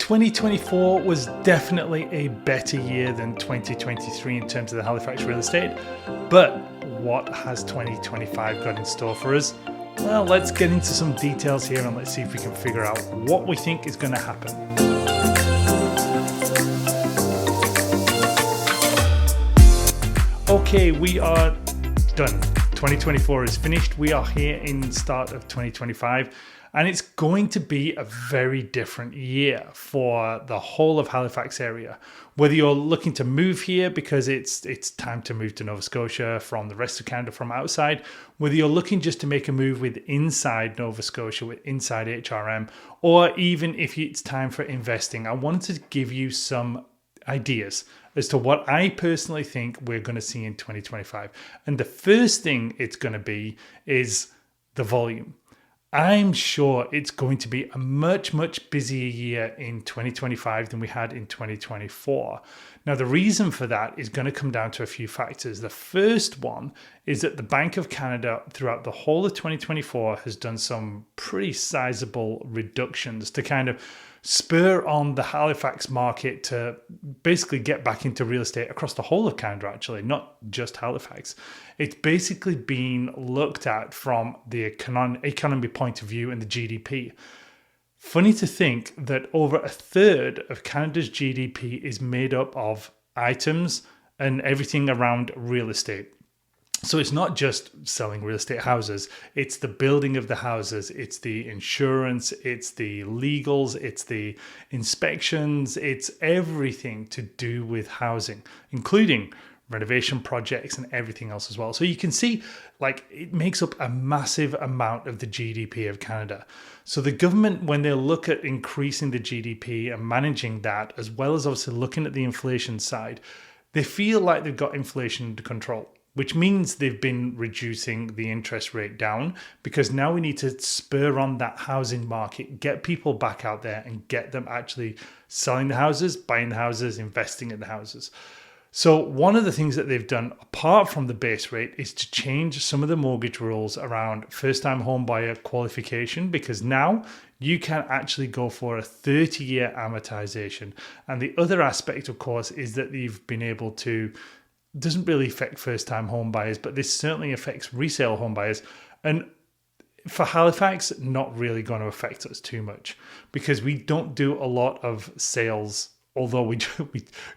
2024 was definitely a better year than 2023 in terms of the Halifax real estate, but what has 2025 got in store for us? Well, let's get into some details here and let's see if we can figure out what we think is going to happen. Okay, we are done. 2024 is finished. We are here in the start of 2025. And it's going to be a very different year for the whole of Halifax area. Whether you're looking to move here because it's time to move to Nova Scotia from the rest of Canada from outside, whether you're looking just to make a move with inside Nova Scotia, with inside HRM, or even if it's time for investing, I wanted to give you some ideas as to what I personally think we're going to see in 2025. And the first thing it's going to be is the volume. I'm sure it's going to be a much, much busier year in 2025 than we had in 2024. Now, the reason for that is going to come down to a few factors. The first one is that the Bank of Canada throughout the whole of 2024 has done some pretty sizable reductions to kind of spur on the Halifax market to basically get back into real estate across the whole of Canada, actually, not just Halifax. It's basically being looked at from the economy point of view and the GDP. Funny to think that over a third of Canada's GDP is made up of items and everything around real estate. So it's not just selling real estate houses, it's the building of the houses, it's the insurance, it's the legals, it's the inspections, it's everything to do with housing, including renovation projects and everything else as well. So you can see, like, it makes up a massive amount of the GDP of Canada. So the government, when they look at increasing the GDP and managing that, as well as obviously looking at the inflation side, they feel like they've got inflation under control, which means they've been reducing the interest rate down because now we need to spur on that housing market, get people back out there and get them actually selling the houses, buying the houses, investing in the houses. So one of the things that they've done apart from the base rate is to change some of the mortgage rules around first-time home buyer qualification, because now you can actually go for a 30-year amortization. And the other aspect, of course, is that you've been able to, doesn't really affect first-time home buyers, but this certainly affects resale home buyers. And for Halifax, not really going to affect us too much because we don't do a lot of sales. Although we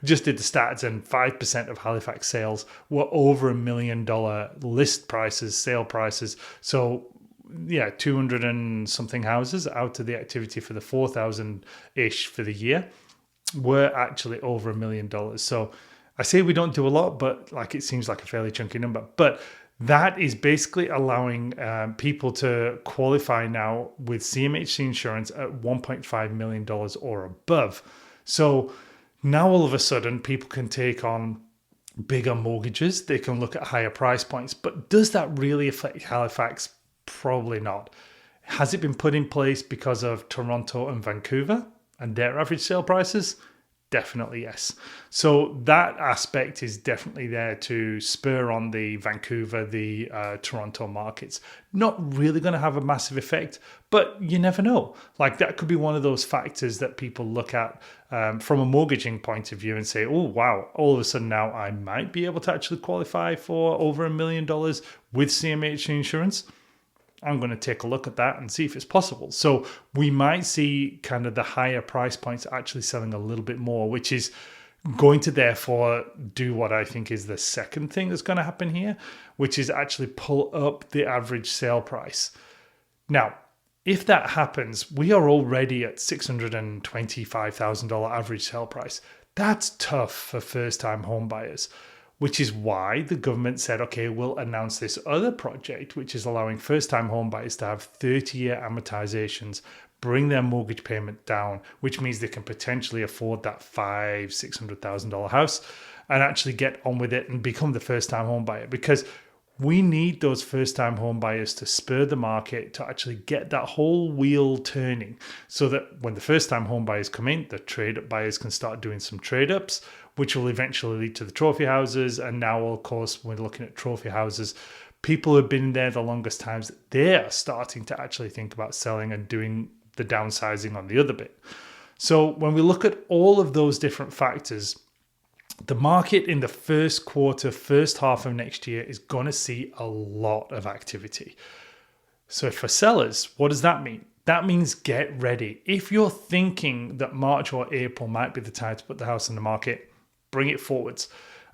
just did the stats and 5% of Halifax sales were over $1 million list prices, sale prices. So yeah, 200 and something houses out of the activity for the 4,000-ish for the year were actually over $1 million. So I say we don't do a lot, but like it seems like a fairly chunky number. But that is basically allowing people to qualify now with CMHC insurance at $1.5 million or above. So now all of a sudden people can take on bigger mortgages. They can look at higher price points. But does that really affect Halifax? Probably not. Has it been put in place because of Toronto and Vancouver and their average sale prices? Definitely yes. So that aspect is definitely there to spur on the Vancouver, the Toronto markets. Not really going to have a massive effect, but you never know. Like that could be one of those factors that people look at from a mortgaging point of view and say, oh, wow, all of a sudden now I might be able to actually qualify for over $1 million with CMHC insurance. I'm going to take a look at that and see if it's possible. So we might see kind of the higher price points actually selling a little bit more, which is going to therefore do what I think is the second thing that's going to happen here, which is actually pull up the average sale price. Now, if that happens, we are already at $625,000 average sale price. That's tough for first-time home buyers, which is why the government said, okay, we'll announce this other project, which is allowing first-time home buyers to have 30-year amortizations, bring their mortgage payment down, which means they can potentially afford that $500,000-$600,000 house and actually get on with it and become the first-time home buyer. Because we need those first-time home buyers to spur the market to actually get that whole wheel turning so that when the first-time home buyers come in, the trade-up buyers can start doing some trade-ups, which will eventually lead to the trophy houses. And now, of course, we're looking at trophy houses. People who have been there the longest times, they're starting to actually think about selling and doing the downsizing on the other bit. So when we look at all of those different factors, the market in the first quarter, first half of next year is going to see a lot of activity. So for sellers, what does that mean? That means get ready. If you're thinking that March or April might be the time to put the house on the market, bring it forwards.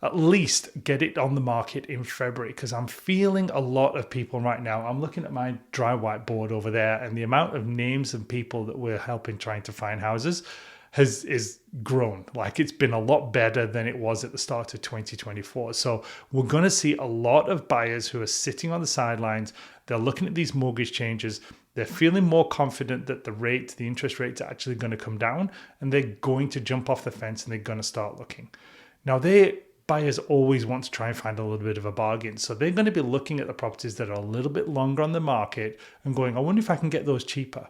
At least get it on the market in February, because I'm feeling a lot of people right now. I'm looking at my dry whiteboard over there, and the amount of names and people that we're helping trying to find houses is grown. Like, it's been a lot better than it was at the start of 2024. So we're going to see a lot of buyers who are sitting on the sidelines. They're looking at these mortgage changes. They're feeling more confident that the interest rates are actually going to come down, and they're going to jump off the fence and they're going to start looking. Now, buyers always want to try and find a little bit of a bargain. So they're going to be looking at the properties that are a little bit longer on the market and going, I wonder if I can get those cheaper.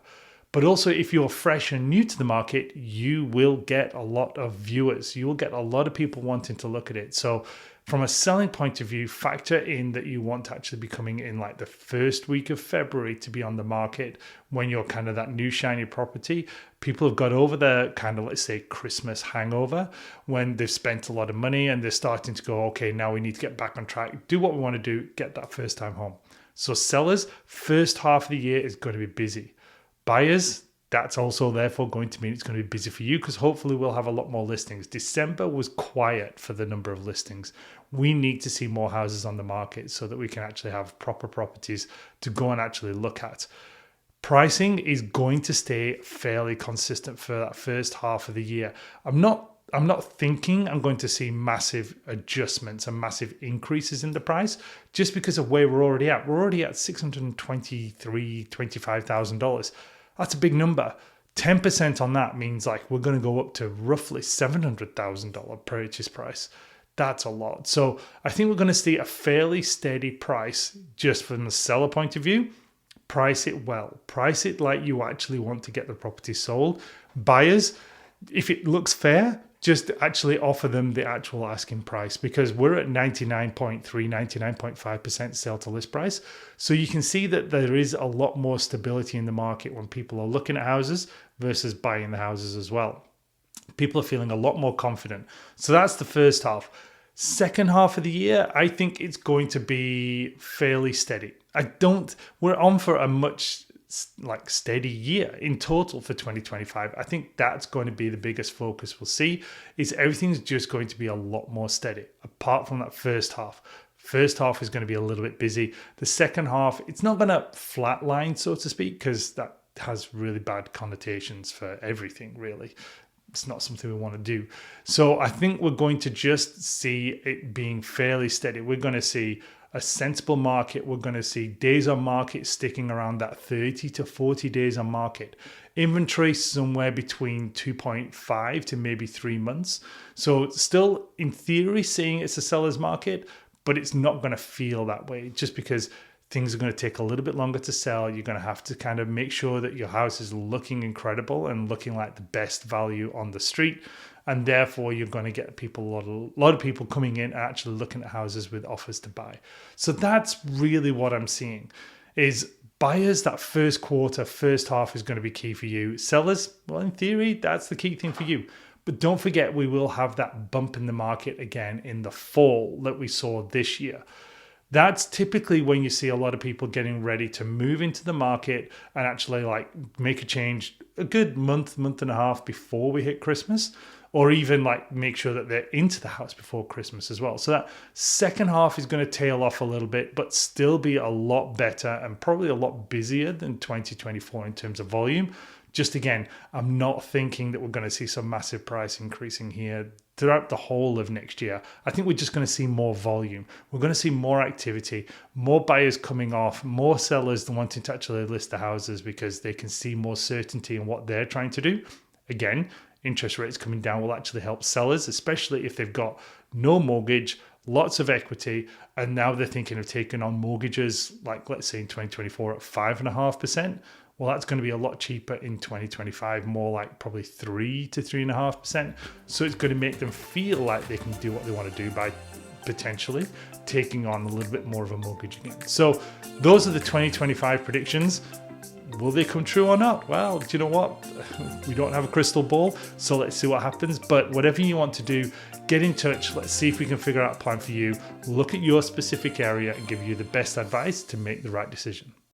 But also, if you're fresh and new to the market, you will get a lot of viewers. You will get a lot of people wanting to look at it. So from a selling point of view, factor in that you want to actually be coming in like the first week of February to be on the market when you're kind of that new shiny property. People have got over the kind of, let's say, Christmas hangover when they've spent a lot of money and they're starting to go, okay, now we need to get back on track, do what we want to do, get that first time home. So sellers, first half of the year is going to be busy. Buyers, that's also therefore going to mean it's going to be busy for you, because hopefully we'll have a lot more listings. December was quiet for the number of listings. We need to see more houses on the market so that we can actually have proper properties to go and actually look at. Pricing is going to stay fairly consistent for that first half of the year. I'm not thinking I'm going to see massive adjustments and massive increases in the price just because of where we're already at. We're already at $623,000, $25,000. That's a big number. 10% on that means like we're going to go up to roughly $700,000 purchase price. That's a lot. So I think we're going to see a fairly steady price just from the seller point of view. Price it well. Price it like you actually want to get the property sold. Buyers, if it looks fair, just actually offer them the actual asking price, because we're at 99.3, 99.5% sale to list price. So you can see that there is a lot more stability in the market when people are looking at houses versus buying the houses as well. People are feeling a lot more confident. So that's the first half. Second half of the year, I think it's going to be fairly steady. We're on for a much steady year in total for 2025. I think that's going to be the biggest focus we'll see, is everything's just going to be a lot more steady apart from that first half. First half is going to be a little bit busy. The second half, it's not going to flatline, so to speak, because that has really bad connotations for everything, really. It's not something we want to do. So I think we're going to just see it being fairly steady. We're going to see a sensible market. We're going to see days on market sticking around that 30 to 40 days on market. Inventory somewhere between 2.5 to maybe 3 months. So still, in theory, seeing it's a seller's market, but it's not going to feel that way just because things are going to take a little bit longer to sell. You're going to have to kind of make sure that your house is looking incredible and looking like the best value on the street. And therefore, you're going to get people, a lot of people coming in and actually looking at houses with offers to buy. So that's really what I'm seeing is buyers, that first quarter, first half is going to be key for you. Sellers, well, in theory, that's the key thing for you. But don't forget, we will have that bump in the market again in the fall that we saw this year. That's typically when you see a lot of people getting ready to move into the market and actually make a change a good month and a half before we hit Christmas, or even make sure that they're into the house before Christmas as well. So that second half is going to tail off a little bit, but still be a lot better and probably a lot busier than 2024 in terms of volume. Just again, I'm not thinking that we're going to see some massive price increasing here throughout the whole of next year. I think we're just going to see more volume. We're going to see more activity, more buyers coming off, more sellers wanting to actually list the houses because they can see more certainty in what they're trying to do. Again, interest rates coming down will actually help sellers, especially if they've got no mortgage, lots of equity, and now they're thinking of taking on mortgages, let's say in 2024 at 5.5%. Well, that's going to be a lot cheaper in 2025, more like probably 3 to 3.5%. So it's going to make them feel like they can do what they want to do by potentially taking on a little bit more of a mortgage again. So those are the 2025 predictions. Will they come true or not? Well, do you know what? We don't have a crystal ball, so let's see what happens. But whatever you want to do, get in touch. Let's see if we can figure out a plan for you. Look at your specific area and give you the best advice to make the right decision.